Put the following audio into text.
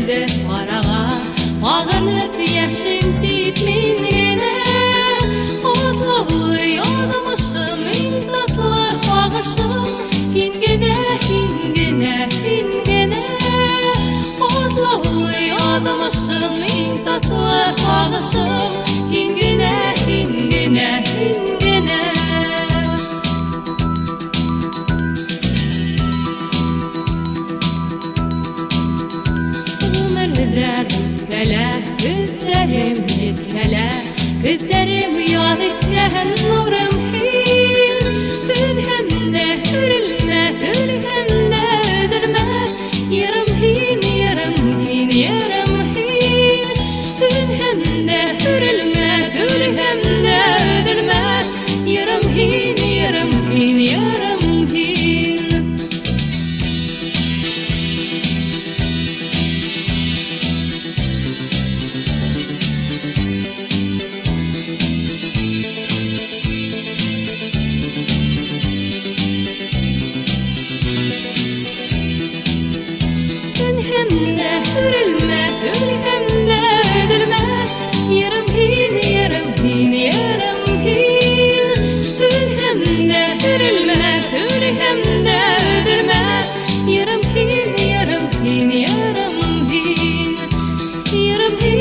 de parağa bağlanıp yaşım deyip minene Otlu yoldamışım in tatlı bağışım Hingene, hingene, hingene Otlu yoldamışım in tatlı bağışım Hingene, hingene, hingene Güzlerim yütkele, güzlerim yad etken nurum hin Ülhemde hürülme, ülhemde ödülme Yarım hin, yarım hin, yarım hin Ülhemde hürülme, ülhemde ödülme Yarım hin, yarım hin, yarım hin Ülhemde hürülme, ülhemde ödülme Yarım hin, yarım hin, yarım hin Ülhemde hürülme, ülhemde ödülme Yarım hin, yarım hin, yarım hin Yarım hin